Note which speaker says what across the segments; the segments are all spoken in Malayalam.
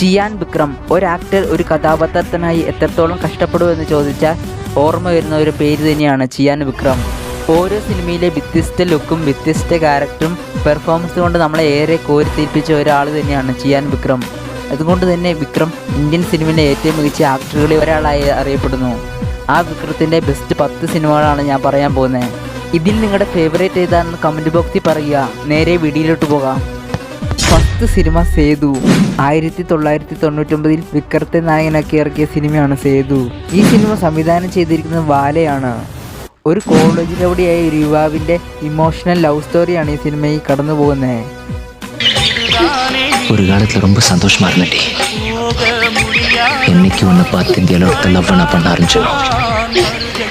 Speaker 1: ചിയാൻ വിക്രം ഒരു ആക്ടർ ഒരു കഥാപാത്രത്തിനായി എത്രത്തോളം കഷ്ടപ്പെടുമെന്ന് ചോദിച്ചാൽ ഓർമ്മ വരുന്ന ഒരു പേര് തന്നെയാണ് ചിയാൻ വിക്രം. ഓരോ സിനിമയിലെ വ്യത്യസ്ത ലുക്കും വ്യത്യസ്ത ക്യാരക്ടറും പെർഫോമൻസ് കൊണ്ട് നമ്മളെ ഏറെ കോരിത്തിരിപ്പിച്ച ഒരാൾ തന്നെയാണ് ചിയാൻ വിക്രം. അതുകൊണ്ട് തന്നെ വിക്രം ഇന്ത്യൻ സിനിമയിലെ ഏറ്റവും മികച്ച ആക്ടറുകളിൽ ഒരാളായി അറിയപ്പെടുന്നു. ആ വിക്രത്തിൻ്റെ ബെസ്റ്റ് 10 സിനിമകളാണ് ഞാൻ പറയാൻ പോകുന്നത്. ഇതിൽ നിങ്ങളുടെ ഫേവറേറ്റ് ഏതാണെന്ന് കമൻറ്റ് ബോക്സിൽ പറയുക. നേരെ വീഡിയോയിലോട്ട് പോകാം. First cinema Sethu. 1999 വിക്രത്തെ നായകനാക്കി ഇറക്കിയ സിനിമയാണ് സേതു. ഈ സിനിമ സംവിധാനം ചെയ്തിരിക്കുന്നത് വാലയാണ്. ഒരു കോളേജ് രൗഡിയായ ഒരു യുവാവിൻ്റെ ഇമോഷണൽ ലവ് സ്റ്റോറിയാണ് ഈ സിനിമയിൽ കടന്നു പോകുന്നത്.
Speaker 2: ஒரு காலத்துல ரொம்ப சந்தோஷமா இருந்தேன். என்னைக்கு ஒன்று பார்த்து இந்தியாவில் ஒருத்தர் லவ் பண்ண ஆரம்பிச்சோம்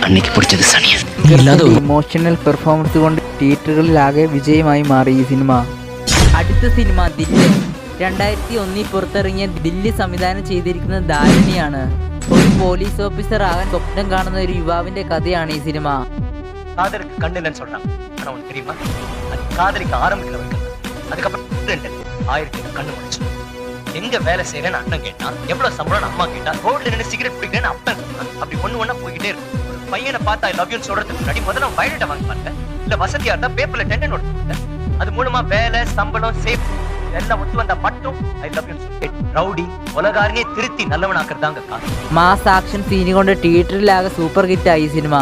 Speaker 2: അന്നേക്ക് പിടിച്ചത് സണിയ.
Speaker 1: ഇമോഷണൽ പെർഫോമൻസ് കൊണ്ട് തിയേറ്ററുകളിലാകെ വിജയമായി മാറി ഈ സിനിമ. അടുത്ത സിനിമ ദില്ലി. 2001 പുറത്തിറങ്ങിയ ദില്ലി സംവിധാനം ചെയ്തിരിക്കുന്നത് ധാരണിയാണ്. ഒരു പോലീസ് ഓഫീസർ ആകാൻ സ്വപ്നം കാണുന്ന ഒരു യുവാവിന്റെ കഥയാണ് ഈ സിനിമ.
Speaker 3: காதலுக்கு கண்ணு இல்லைன்னு சொல்றாங்க. ஆனா உனக்கு தெரியுமா, அது காதலிக்க ஆரம்பிக்கிற வரைக்கும். அதுக்கப்புறம் 1000 கண்ணு முடிச்சு. எங்க வேலை செய்யறேன்னு அண்ணன் கேட்டான், எவ்வளவு சம்பளம் அம்மா கேட்டா, ரோட்ல நின்று சிகரெட் பிடிக்கிறேன்னு அப்பன் சொன்னான். அப்படி ஒண்ணு போய்கிட்டே இருக்கும். ஒரு பையனை பார்த்தா ஐ லவ் யூ சொல்றதுக்கு முன்னாடி முதல்ல பயோடேட்டா வாங்கி பாருங்க. இல்ல வசதியா இருந்தா பேப்பர்ல டெண்டர் நோட் பண்ணுங்க. அது மூலமா வேலை சம்பளம் சேஃப் எல்லாம் ஒத்து வந்தா மட்டும் ஐ லவ் யூ ரவுடி உலகாரനെ திருத்தி நல்லவனாக்குறதாங்க.
Speaker 1: മാസ് ആക്ഷൻ സീന് കൊണ്ട് തിയേറ്ററിലാകെ സൂപ്പർ ഹിറ്റായി ഈ സിനിമ.